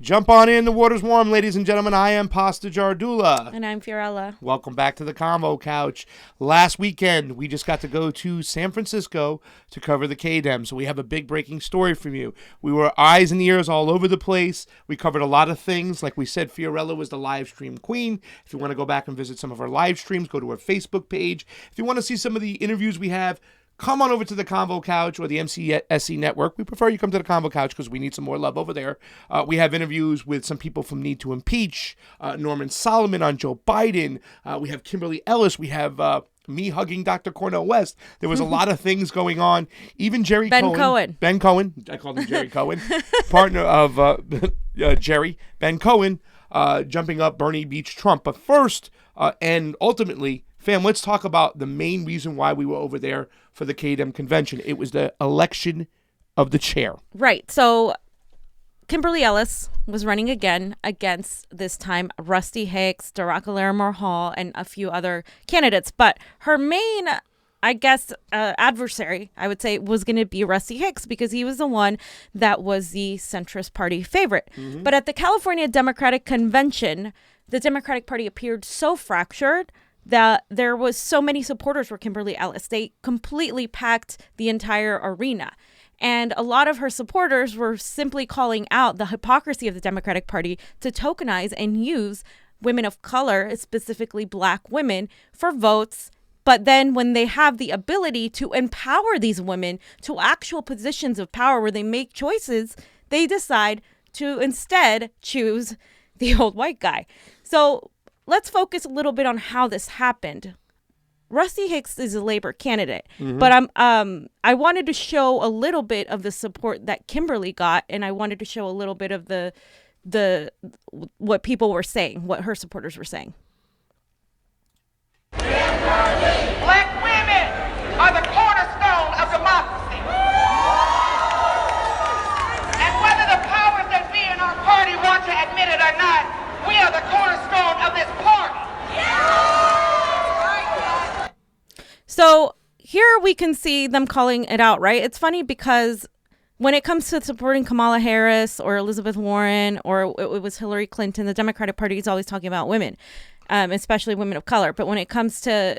Jump on in, the water's warm, ladies and gentlemen. I am Pasta Jardula. And I'm Fiorella. Welcome back to the CONVO couch. Last weekend, we just got to go to San Francisco to cover the K-Dem, so we have a big breaking story from you. We were eyes and ears all over the place. We covered a lot of things. Like we said, Fiorella was the live stream queen. If you want to go back and visit some of our live streams, go to our Facebook page. If you want to see some of the interviews we have, come on over to the CONVO couch or the MCSE network. We prefer you come to the CONVO couch because we need some more love over there. We have interviews with some people from Need to Impeach, Norman Solomon on Joe Biden. We have Kimberly Ellis. We have me hugging Dr. Cornel West. There was a lot of things going on. Even Jerry Cohen. Ben Cohen. I called him Jerry Cohen. Partner of Jerry. Ben Cohen jumping up Bernie beats Trump. But first, and ultimately, fam, let's talk about the main reason why we were over there for the K-Dem convention. It was the election of the chair. Right. So Kimberly Ellis was running again against, this time, Rusty Hicks, Daraka Larimore Hall, and a few other candidates. But her main, adversary, I would say, was going to be Rusty Hicks because he was the one that was the centrist party favorite. Mm-hmm. But at the California Democratic Convention, the Democratic Party appeared so fractured that there was so many supporters for Kimberly Ellis. They completely packed the entire arena. And a lot of her supporters were simply calling out the hypocrisy of the Democratic Party to tokenize and use women of color, specifically Black women, for votes. But then when they have the ability to empower these women to actual positions of power where they make choices, they decide to instead choose the old white guy. So let's focus a little bit on how this happened. Rusty Hicks is a Labor candidate, but I wanted to show a little bit of the support that Kimberly got, and I wanted to show a little bit of the what people were saying, what her supporters were saying. Black women are the cornerstone of democracy. And whether the powers that be in our party want to admit it or not, we are the cornerstone of this party. So here we can see them calling it out, right? It's funny because when it comes to supporting Kamala Harris or Elizabeth Warren or it was Hillary Clinton, the Democratic Party is always talking about women, especially women of color. But when it comes to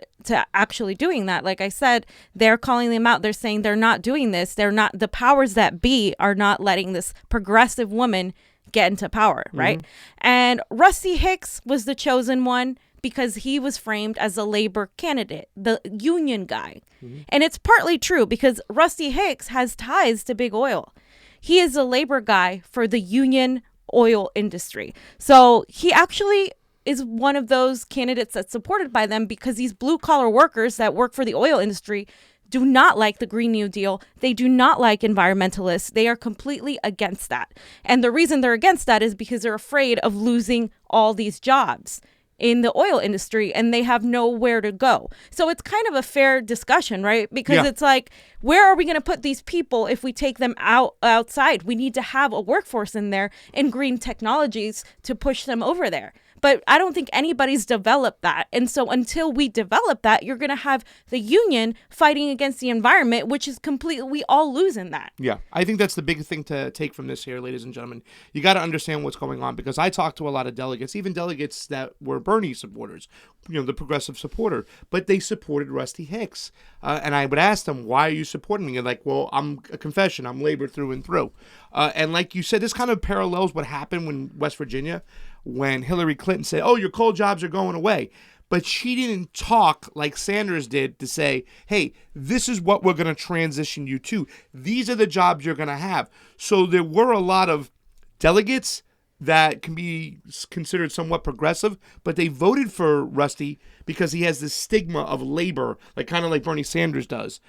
actually doing that, like I said, they're calling them out. They're saying they're not doing this. They're not, the powers that be are not letting this progressive woman get into power, right? And Rusty Hicks was the chosen one because he was framed as a Labor candidate, the union guy. And it's partly true because Rusty Hicks has ties to big oil. He is a Labor guy for the union oil industry. So he actually is one of those candidates that's supported by them because these blue collar workers that work for the oil industry do not like the Green New Deal. They do not like environmentalists. They are completely against that. And the reason they're against that is because they're afraid of losing all these jobs in the oil industry and they have nowhere to go. So it's kind of a fair discussion, right? Because it's like, where are we going to put these people if we take them outside? We need to have a workforce in there in green technologies to push them over there. But I don't think anybody's developed that. And so until we develop that, you're going to have the union fighting against the environment, which is completely, we all lose in that. Yeah, I think that's the big thing to take from this here, ladies and gentlemen. You got to understand what's going on because I talked to a lot of delegates, even delegates that were Bernie supporters, the progressive supporter, but they supported Rusty Hicks. And I would ask them, why are you supporting me? And like, well, I'm a confession. I'm Labor through and through. And like you said, this kind of parallels what happened when West Virginia, when Hillary Clinton said, oh, your coal jobs are going away. But she didn't talk like Sanders did to say, hey, this is what we're going to transition you to. These are the jobs you're going to have. So there were a lot of delegates that can be considered somewhat progressive, but they voted for Rusty because he has this stigma of labor, like kind of like Bernie Sanders does.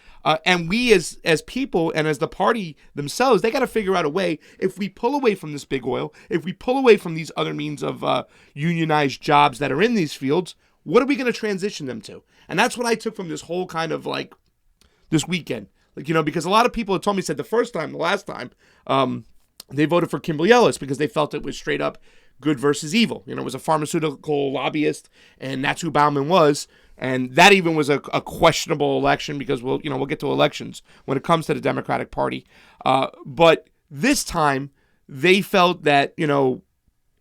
And we as people and as the party themselves, they got to figure out a way, if we pull away from this big oil, if we pull away from these other means of unionized jobs that are in these fields, what are we going to transition them to? And that's what I took from this whole kind of like this weekend. Like, because a lot of people had told me, said the last time, they voted for Kimberly Ellis because they felt it was straight up good versus evil. It was a pharmaceutical lobbyist, and that's who Bauman was. And that even was a questionable election because we'll get to elections when it comes to the Democratic Party. But this time they felt that,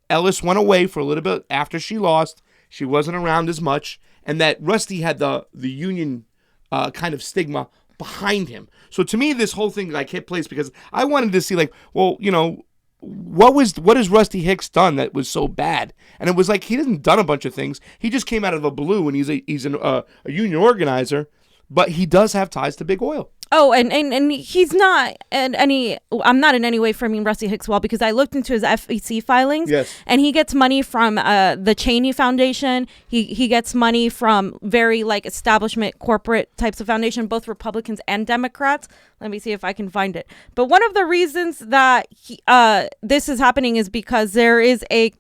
Ellis went away for a little bit after she lost. She wasn't around as much, and that Rusty had the union kind of stigma behind him. So to me, this whole thing like hit place because I wanted to see like, well, you know, what has Rusty Hicks done that was so bad? And it was like he hasn't done a bunch of things. He just came out of the blue, and he's a union organizer, but he does have ties to big oil. Oh, and he's not in any. I'm not in any way framing Rusty Hicks well because I looked into his FEC filings. Yes. And he gets money from the Cheney Foundation. He gets money from very like establishment corporate types of foundation, both Republicans and Democrats. Let me see if I can find it. But one of the reasons that this is happening is because there is a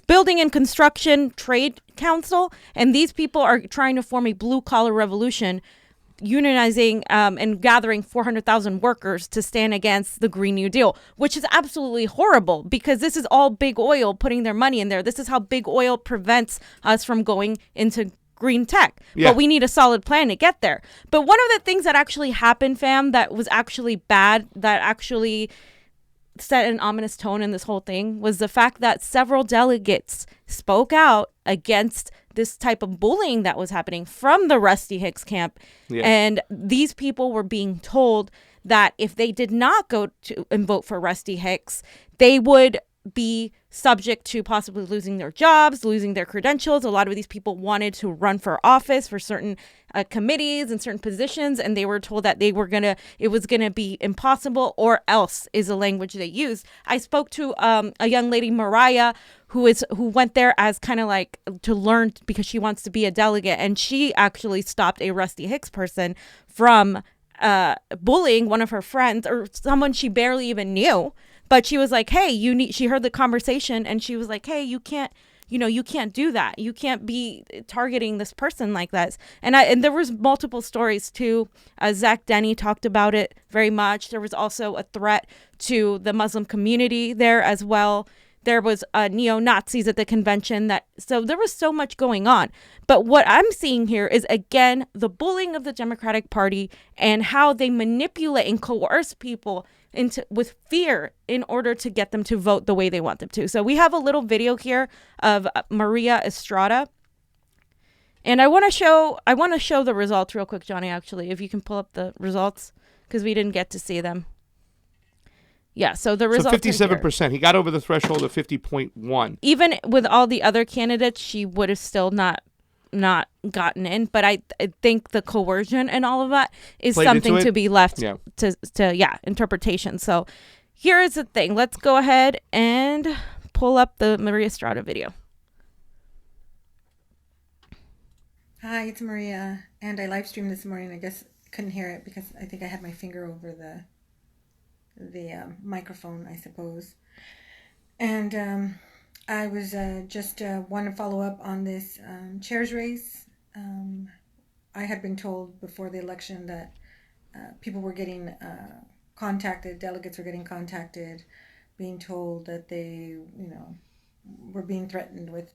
building and construction trade council, and these people are trying to form a blue collar revolution, unionizing and gathering 400,000 workers to stand against the Green New Deal, which is absolutely horrible because this is all big oil putting their money in there. This is how big oil prevents us from going into green tech. Yeah. But we need a solid plan to get there. But one of the things that actually happened, fam, that was actually bad, that actually set an ominous tone in this whole thing was the fact that several delegates spoke out against this type of bullying that was happening from the Rusty Hicks camp. Yeah. And these people were being told that if they did not go to and vote for Rusty Hicks, they would be subject to possibly losing their jobs, losing their credentials. A lot of these people wanted to run for office for certain committees and certain positions, and they were told that it was gonna be impossible or else is the language they used. I spoke to a young lady, Mariah, who went there as kind of like to learn because she wants to be a delegate, and she actually stopped a Rusty Hicks person from bullying one of her friends or someone she barely even knew. But she was like, hey, she heard the conversation and she was like, hey, you can't do that. You can't be targeting this person like that. And there was multiple stories too. Zach Denny talked about it very much. There was also a threat to the Muslim community there as well. There was neo-Nazis at the convention. So there was so much going on. But what I'm seeing here is, again, the bullying of the Democratic Party and how they manipulate and coerce people with fear in order to get them to vote the way they want them to. So we have a little video here of Maria Estrada. And I want to show the results real quick, Johnny, actually, if you can pull up the results, because we didn't get to see them. Yeah, so the results. So 57%. He got over the threshold of 50.1. Even with all the other candidates, she would have still not gotten in. But I think the coercion and all of that is something to be left to interpretation. So here is the thing. Let's go ahead and pull up the Maria Estrada video. Hi, it's Maria, and I live streamed this morning. I guess couldn't hear it because I think I had my finger over the microphone, I suppose. And I was just want to follow up on this chairs race. I had been told before the election that people were getting contacted, delegates were getting contacted, being told that they, were being threatened with.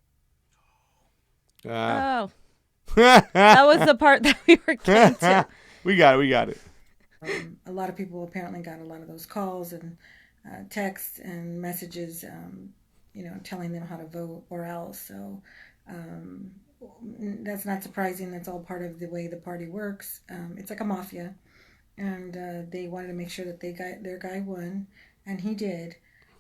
Oh. That was the part that we were getting to. We got it. A lot of people apparently got a lot of those calls and texts and messages, telling them how to vote or else. So that's not surprising. That's all part of the way the party works. It's like a mafia, and they wanted to make sure that their guy won, and he did.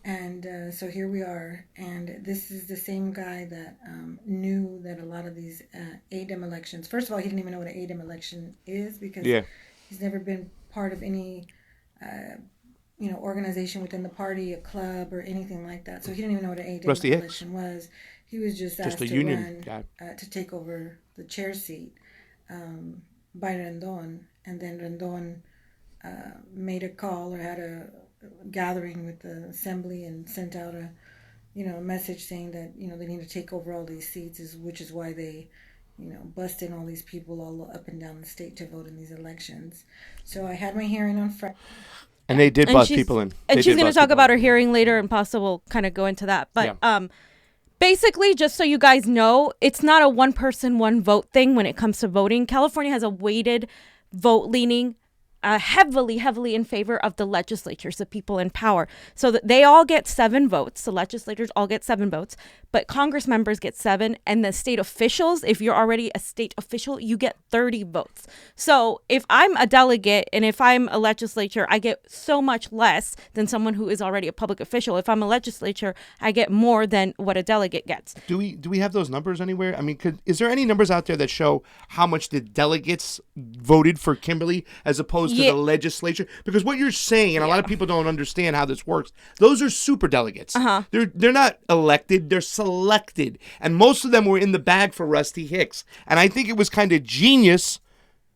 And so here we are, and this is the same guy that knew that a lot of these ADEM elections. First of all, he didn't even know what an ADEM election is because he's never been part of any, organization within the party, a club or anything like that. So he didn't even know what an ADEM election was. He was just asked to run to take over the chair seat by Rendon, and then Rendon made a call or had a gathering with the assembly and sent out a message saying that they need to take over all these seats, which is why they bust in all these people all up and down the state to vote in these elections. So I had my hearing on Friday. And they did bust people in. And she's going to talk about her hearing later and possible kind of go into that. But basically, just so you guys know, it's not a one person, one vote thing when it comes to voting. California has a weighted vote leaning heavily in favor of the legislatures, the people in power, so that they all get 7 votes. The legislators all get 7 votes, but Congress members get 7, and the state officials, if you're already a state official, you get 30 votes. So if I'm a delegate and if I'm a legislature, I get so much less than someone who is already a public official. If I'm a legislature, I get more than what a delegate gets. Do we have those numbers anywhere? I mean, is there any numbers out there that show how much the delegates voted for Kimberly as opposed to the legislature? Because what you're saying, and a lot of people don't understand how this works, those are super delegates. They're not elected, they're selected. And most of them were in the bag for Rusty Hicks. And I think it was kind of genius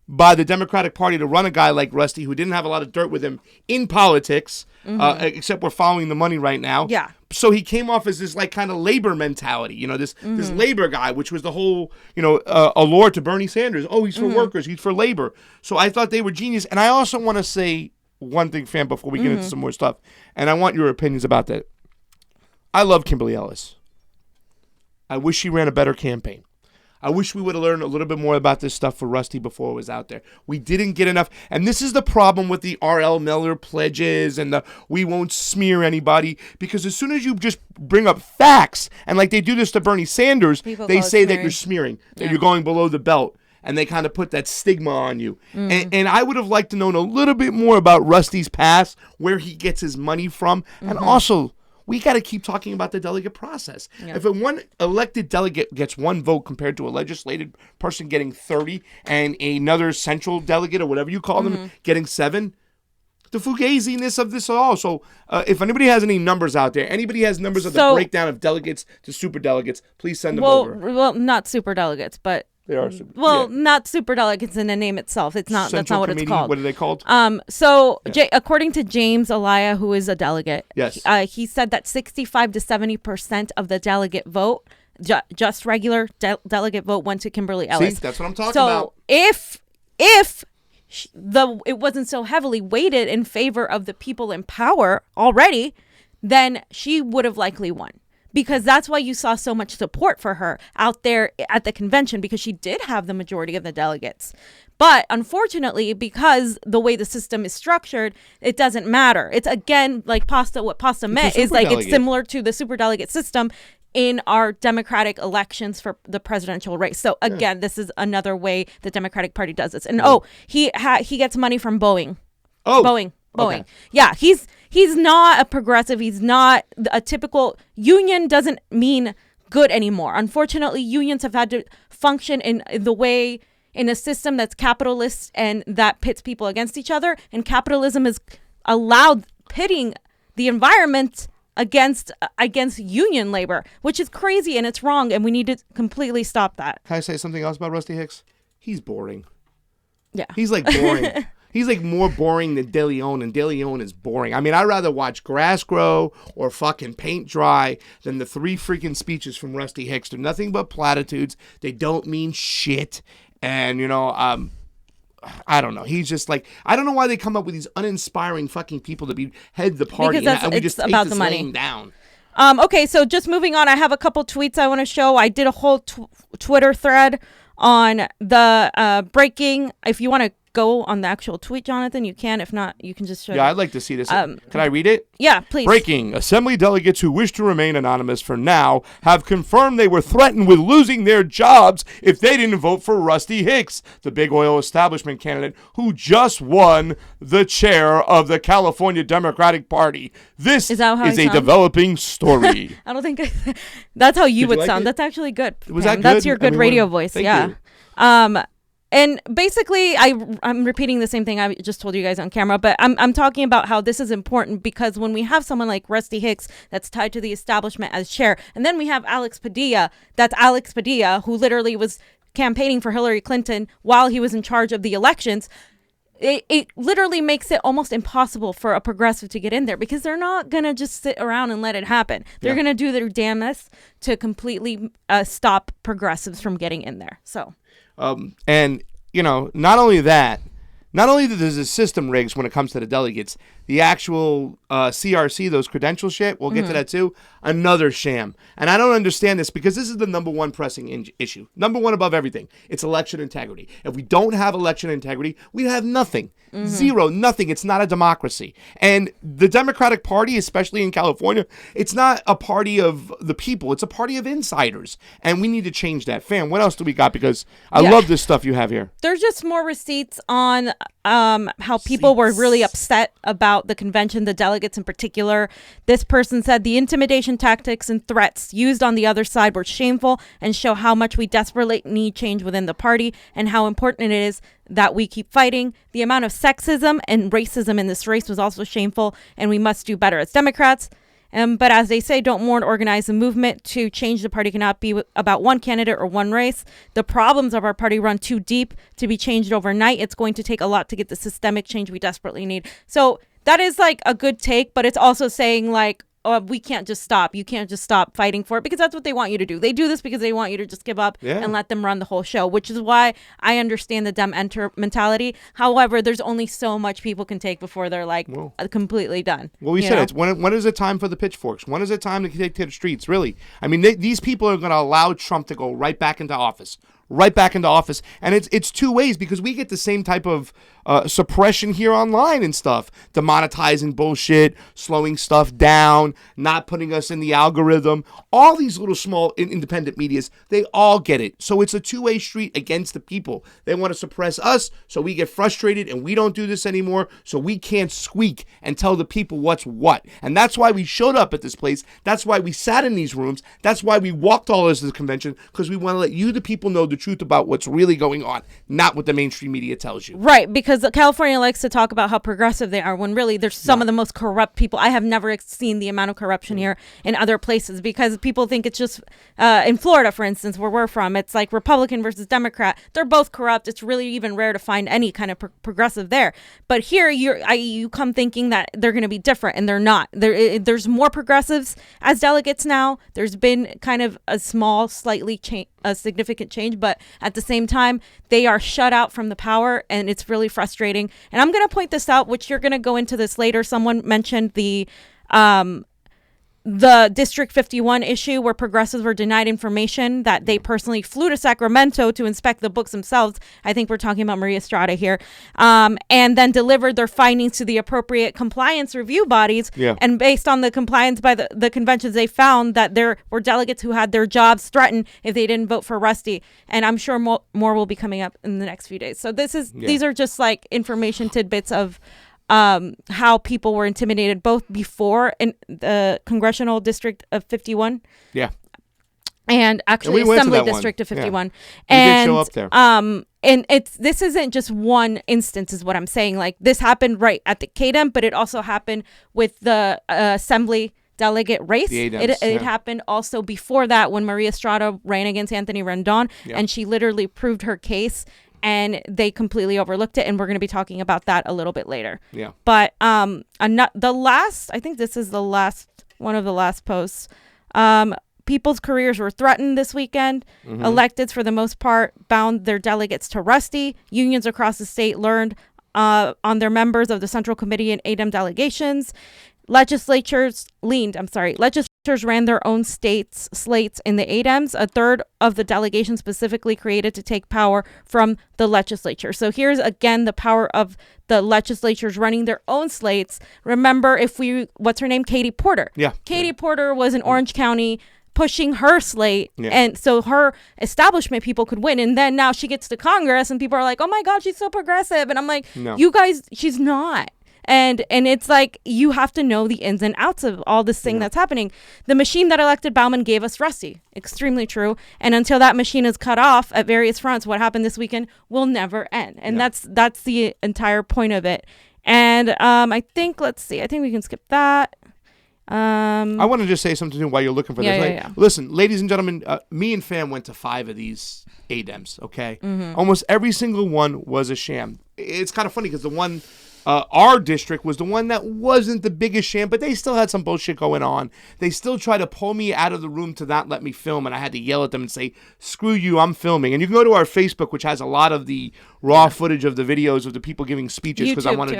by the Democratic Party to run a guy like Rusty, who didn't have a lot of dirt with him in politics, except we're following the money right now. Yeah. So he came off as this like kind of labor mentality, this labor guy, which was the whole, allure to Bernie Sanders. Oh, he's for workers, he's for labor. So I thought they were genius. And I also want to say one thing, fam, before we get into some more stuff. And I want your opinions about that. I love Kimberly Ellis. I wish she ran a better campaign. I wish we would have learned a little bit more about this stuff for Rusty before it was out there. We didn't get enough. And this is the problem with the R.L. Miller pledges and the we won't smear anybody. Because as soon as you just bring up facts, and like they do this to Bernie Sanders, they say that you're smearing, that you're going below the belt. And they kind of put that stigma on you. And I would have liked to know a little bit more about Rusty's past, where he gets his money from. And also, we got to keep talking about the delegate process. If one elected delegate gets 1 vote compared to a legislated person getting 30 and another central delegate or whatever you call them getting 7, the fugaziness of this all. So if anybody has any numbers out there, anybody has numbers of the breakdown of delegates to super delegates, please send them over. Well, not super delegates, but they are not super delegates in the name itself. It's not. That's not what it's called. What are they called? According to James Alaya, who is a delegate, he said that 65 to 70% of the delegate vote, just regular delegate vote, went to Kimberly Ellis. See, that's what I'm talking about. So if it wasn't so heavily weighted in favor of the people in power already, then she would have likely won. Because that's why you saw so much support for her out there at the convention, because she did have the majority of the delegates. But unfortunately, because the way the system is structured, it doesn't matter. It's again like what Pasta meant is like it's similar to the superdelegate system in our democratic elections for the presidential race. So again, this is another way the Democratic Party does this. And he gets money from Boeing. Boeing. Okay. Yeah, he's not a progressive. He's not a typical union. Doesn't mean good anymore. Unfortunately, unions have had to function in a system that's capitalist and that pits people against each other. And capitalism has allowed pitting the environment against union labor, which is crazy and it's wrong. And we need to completely stop that. Can I say something else about Rusty Hicks? He's boring. Yeah, he's like boring. He's like more boring than De Leon, and De Leon is boring. I mean, I'd rather watch grass grow or fucking paint dry than the 3 freaking speeches from Rusty Hicks. They're nothing but platitudes. They don't mean shit. And, I don't know. He's just like, I don't know why they come up with these uninspiring fucking people to be head the party. And we just take about this the money laying down. Okay, so just moving on, I have a couple tweets I want to show. I did a whole Twitter thread on the breaking. If you want to go on the actual tweet, Jonathan, you can. If not, you can just show. Yeah, I'd like to see this. Can I read it? Yeah, please. Breaking. Assembly delegates who wish to remain anonymous for now have confirmed they were threatened with losing their jobs if they didn't vote for Rusty Hicks, the big oil establishment candidate who just won the chair of the California Democratic Party. This is a developing story. I don't think that's how you would like sound. it? That's actually good. Was that good? That's your good radio voice. Thank Yeah. you. And basically, I'm repeating the same thing I just told you guys on camera, but I'm talking about how this is important because when we have someone like Rusty Hicks that's tied to the establishment as chair, and then we have Alex Padilla, who literally was campaigning for Hillary Clinton while he was in charge of the elections, it literally makes it almost impossible for a progressive to get in there because they're not going to just sit around and let it happen. They're going to do their damnedest to completely stop progressives from getting in there. So. And, not only that, Not only that there's a system rigs when it comes to the delegates, the actual CRC, those credential shit, we'll get to that too, another sham. And I don't understand this because this is the number one pressing issue. Number one above everything. It's election integrity. If we don't have election integrity, we have nothing. Zero, nothing. It's not a democracy. And the Democratic Party, especially in California, it's not a party of the people. It's a party of insiders. And we need to change that. Fam, what else do we got? Because I love this stuff you have here. There's just more receipts on how people were really upset about the convention, the delegates in particular. This person said the intimidation tactics and threats used on the other side were shameful and show how much we desperately need change within the party and how important it is that we keep fighting. The amount of sexism and racism in this race was also shameful, and we must do better as Democrats. But as they say, don't more organize a movement to change the party cannot be about one candidate or one race. The problems of our party run too deep to be changed overnight. It's going to take a lot to get the systemic change we desperately need. So that is like a good take, but it's also saying like, oh, we can't just stop. You can't just stop fighting for it because that's what they want you to do. They do this because they want you to just give up and let them run the whole show, which is why I understand the Dem enter mentality. However, there's only so much people can take before they're like completely done. Well, we said it's when is it time for the pitchforks? When is it time to take to the streets? Really? I mean, these people are going to allow Trump to go right back into office. And it's two ways because we get the same type of suppression here online and stuff, demonetizing bullshit, slowing stuff down, not putting us in the algorithm. All these little small independent medias, they all get it. So it's a two-way street against the people. They want to suppress us, so we get frustrated and we don't do this anymore, so we can't squeak and tell the people what's what. And that's why we showed up at this place. That's why we sat in these rooms. That's why we walked all this to the convention, because we want to let you, the people, know the truth about what's really going on, not what the mainstream media tells you. Right, because California likes to talk about how progressive they are when really there's some of the most corrupt people. I have never seen the amount of corruption here in other places because people think it's just in Florida, for instance, where we're from. It's like Republican versus Democrat. They're both corrupt. It's really even rare to find any kind of progressive there. But here you come thinking that they're going to be different, and they're not. There's more progressives as delegates now. There's been kind of a small, slightly a significant change, but at the same time, they are shut out from the power, and it's really frustrating. And I'm going to point this out, which you're going to go into this later. Someone mentioned the District 51 issue where progressives were denied information that they personally flew to Sacramento to inspect the books themselves. I think we're talking about Maria Estrada here. And then delivered their findings to the appropriate compliance review bodies. Yeah. And based on the compliance by the conventions, they found that there were delegates who had their jobs threatened if they didn't vote for Rusty. And I'm sure more will be coming up in the next few days. So these are just like information tidbits of how people were intimidated both before in the congressional district of 51. Yeah. And actually Assembly District of 51. Yeah. And we did show up there. And this isn't just one instance is what I'm saying. Like this happened right at the KDEM, but it also happened with the Assembly delegate race. It happened also before that when Maria Estrada ran against Anthony Rendon, and she literally proved her case. And they completely overlooked it, and we're going to be talking about that a little bit later. Yeah. But I think this is the last one of the last posts. People's careers were threatened this weekend. Mm-hmm. Electeds, for the most part, bound their delegates to Rusty. Unions across the state learned on their members of the Central Committee and ADEM delegations. Legislatures ran their own slates in the ADEMs, a third of the delegation specifically created to take power from the legislature. So here's again the power of the legislatures running their own slates. Remember, what's her name? Katie Porter. Yeah. Katie Porter was in Orange County pushing her slate, and so her establishment people could win. And then now she gets to Congress and people are like, oh my God, she's so progressive. And I'm like, you guys, she's not. And it's like you have to know the ins and outs of all this thing that's happening. The machine that elected Bauman gave us Rusty. Extremely true. And until that machine is cut off at various fronts, what happened this weekend will never end. And that's the entire point of it. And I think we can skip that. I want to just say something while you're looking for this. Listen, ladies and gentlemen, me and Fam went to 5 of these ADEMs, okay? Mm-hmm. Almost every single one was a sham. It's kind of funny because the one... our district was the one that wasn't the biggest sham, but they still had some bullshit going on. They still tried to pull me out of the room to not let me film, and I had to yell at them and say, screw you, I'm filming. And you can go to our Facebook, which has a lot of the raw footage of the videos of the people giving speeches because I want to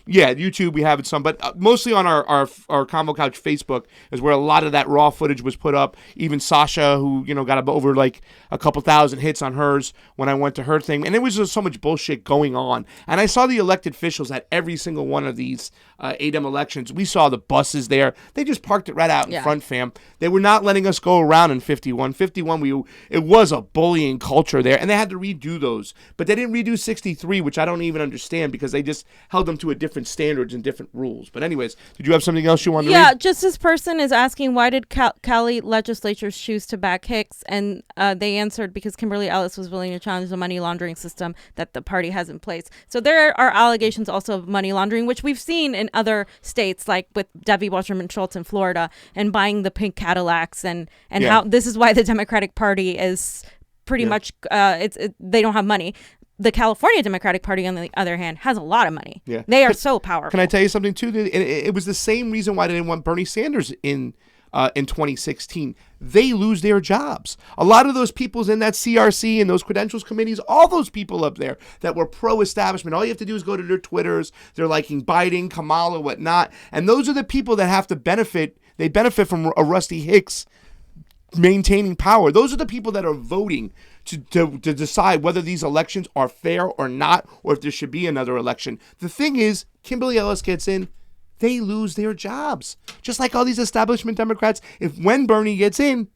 YouTube, we have it some, but mostly on our Convo Couch Facebook is where a lot of that raw footage was put up. Even Sasha, who got over like a couple thousand hits on hers when I went to her thing, and it was just so much bullshit going on. And I saw the elected officials at every single one of these ADEM elections. We saw the buses there. They just parked it right out in front, fam. They were not letting us go around in 51. 51, it was a bullying culture there, and they had to redo those. But they didn't redo 63, which I don't even understand because they just held them to a different standards and different rules. But anyways, did you have something else you wanted to read? Yeah, just this person is asking, why did Cali legislatures choose to back Hicks? And they answered because Kimberly Ellis was willing to challenge the money laundering system that the party has in place. So there are allegations also of money laundering, which we've seen in other states, like with Debbie Wasserman Schultz in Florida, and buying the pink Cadillacs, and how this is why the Democratic Party is pretty much they don't have money. The California Democratic Party, on the other hand, has a lot of money. Yeah. They are so powerful. Can I tell you something too? It was the same reason why they didn't want Bernie Sanders in 2016. They lose their jobs. A lot of those people's in that CRC and those credentials committees, all those people up there that were pro-establishment, all you have to do is go to their Twitters. They're liking Biden, Kamala, whatnot. And those are the people that have to benefit. They benefit from a Rusty Hicks maintaining power. Those are the people that are voting to decide whether these elections are fair or not, or if there should be another election. The thing is, Kimberly Ellis gets in, they lose their jobs. Just like all these establishment Democrats, when Bernie gets in,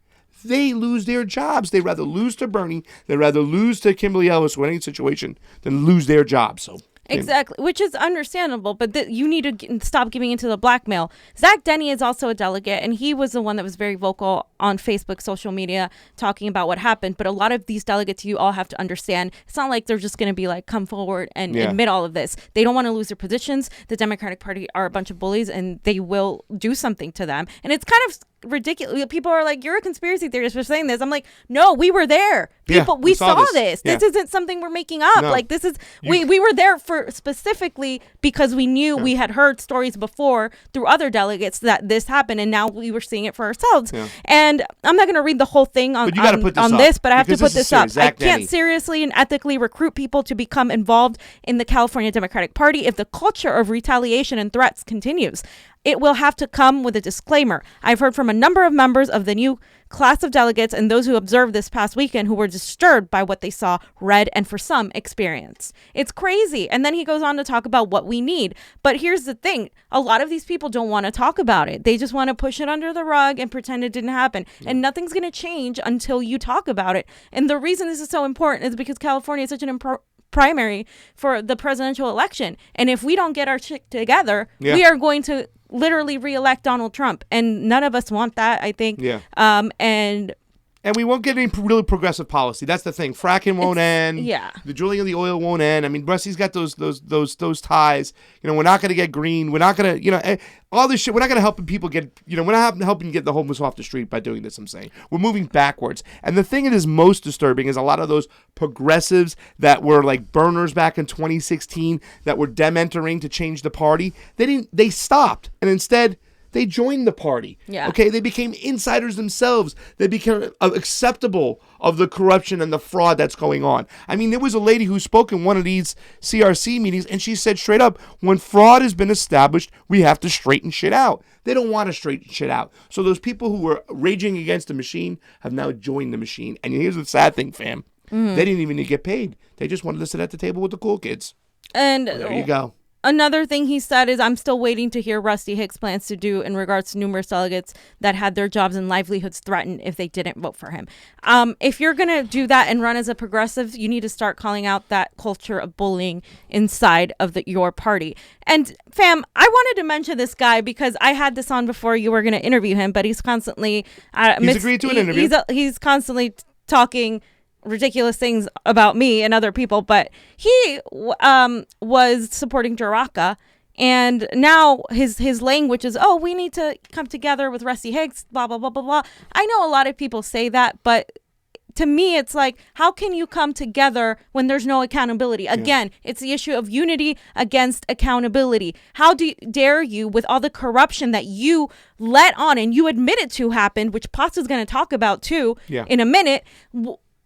they lose their jobs. They'd rather lose to Bernie, they'd rather lose to Kimberly Ellis or any situation than lose their jobs. So exactly, which is understandable, but you need to stop giving into the blackmail. Zach Denny is also a delegate, and he was the one that was very vocal on Facebook, social media, talking about what happened. But a lot of these delegates, you all have to understand, it's not like they're just going to be like, come forward and admit all of this. They don't want to lose their positions. The Democratic Party are a bunch of bullies, and they will do something to them. And it's kind of ridiculous. People are like, you're a conspiracy theorist for saying this. I'm like, no, we were there. People, we saw this. This isn't something we're making up. No. Like, this is we were there for specifically because we knew we had heard stories before through other delegates that this happened, and now we were seeing it for ourselves. And I'm not going to read the whole thing on this, but I have to put this up. I can't seriously and ethically recruit people to become involved in the California Democratic Party if the culture of retaliation and threats continues. It will have to come with a disclaimer. I've heard from a number of members of the new class of delegates and those who observed this past weekend who were disturbed by what they saw, read, and for some experienced. It's crazy. And then he goes on to talk about what we need. But here's the thing. A lot of these people don't want to talk about it. They just want to push it under the rug and pretend it didn't happen. And nothing's going to change until you talk about it. And the reason this is so important is because California is such an primary for the presidential election. And if we don't get our shit together, we are going to literally reelect Donald Trump, and none of us want that, I think. And we won't get any really progressive policy. That's the thing. Fracking won't end. The drilling of the oil won't end. I mean, Rusty's got those ties. We're not going to get green. We're not going to, all this shit. We're not going to help people get, we're not helping get the homeless off the street by doing this, I'm saying. We're moving backwards. And the thing that is most disturbing is a lot of those progressives that were like burners back in 2016 that were dem-entering to change the party. They stopped. And instead, they joined the party. Okay, they became insiders themselves. They became acceptable of the corruption and the fraud that's going on. I mean, there was a lady who spoke in one of these CRC meetings, and she said straight up, when fraud has been established, we have to straighten shit out. They don't want to straighten shit out. So those people who were raging against the machine have now joined the machine. And here's the sad thing, fam. They didn't even need to get paid. They just wanted to sit at the table with the cool kids. And there you go. Another thing he said is, I'm still waiting to hear Rusty Hicks' plans to do in regards to numerous delegates that had their jobs and livelihoods threatened if they didn't vote for him. If you're going to do that and run as a progressive, you need to start calling out that culture of bullying inside of your party. And fam, I wanted to mention this guy because I had this on before you were going to interview him, but he's constantly... he's agreed to an interview. He's constantly talking ridiculous things about me and other people, but he was supporting Jardula, and now his language is, oh, we need to come together with Rusty Hicks, blah blah blah blah blah. I know a lot of people say that, but to me it's like, how can you come together when there's no accountability? Again, it's the issue of unity against accountability. How dare you, with all the corruption that you let on and you admitted to happened, which Pasta's going to talk about too in a minute,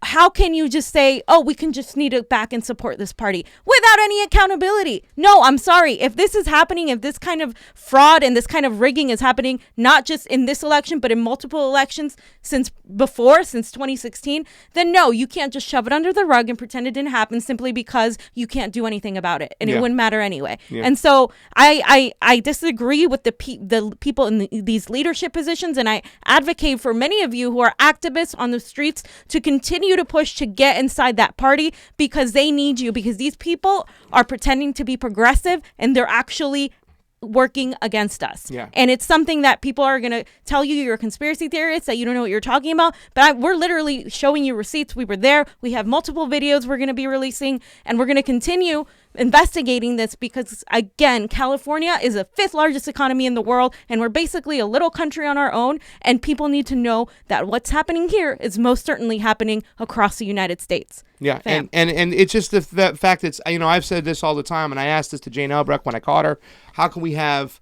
how can you just say, oh, we can just need to back and support this party without any accountability? No, I'm sorry. If this is happening, if this kind of fraud and this kind of rigging is happening, not just in this election, but in multiple elections since 2016, then no, you can't just shove it under the rug and pretend it didn't happen simply because you can't do anything about it. And it wouldn't matter anyway. Yeah. And so I disagree with the people in these leadership positions. And I advocate for many of you who are activists on the streets to continue to push to get inside that party, because they need you, because these people are pretending to be progressive and they're actually working against us. Yeah. And it's something that people are going to tell you you're a conspiracy theorist, that you don't know what you're talking about. But we're literally showing you receipts. We were there. We have multiple videos we're going to be releasing, and we're going to continue investigating this because, again, California is the 5th largest economy in the world, and we're basically a little country on our own, and people need to know that what's happening here is most certainly happening across the United States. Yeah, and it's just the fact that, I've said this all the time, and I asked this to Jane Elbrecht when I caught her. How can we have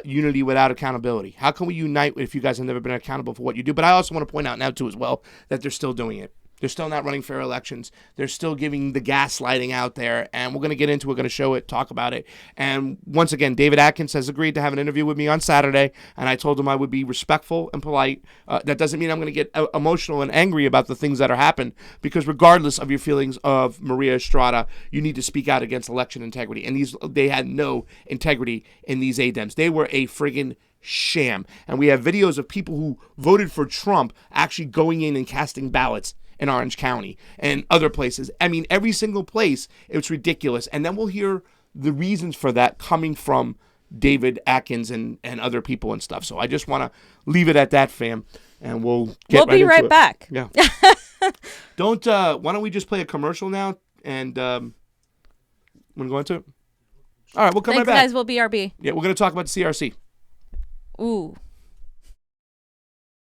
unity without accountability? How can we unite if you guys have never been accountable for what you do? But I also want to point out now, too, as well, that they're still doing it. They're still not running fair elections. They're still giving the gaslighting out there, and we're going to get into it, we're going to show it, talk about it. And once again, David Atkins has agreed to have an interview with me on Saturday, and I told him I would be respectful and polite. That doesn't mean I'm going to get emotional and angry about the things that are happening, because regardless of your feelings of Maria Estrada, you need to speak out against election integrity. And they had no integrity in these ADEMs. They were a friggin' sham. And we have videos of people who voted for Trump actually going in and casting ballots in Orange County and other places. I mean, every single place, it's ridiculous. And then we'll hear the reasons for that coming from David Atkins and other people and stuff. So I just want to leave it at that, fam. And we'll be right back. Yeah. Why don't we just play a commercial now? And want to go into it? All right, we'll come right back. Thanks, guys. We'll BRB. Yeah, we're going to talk about the CRC. Ooh.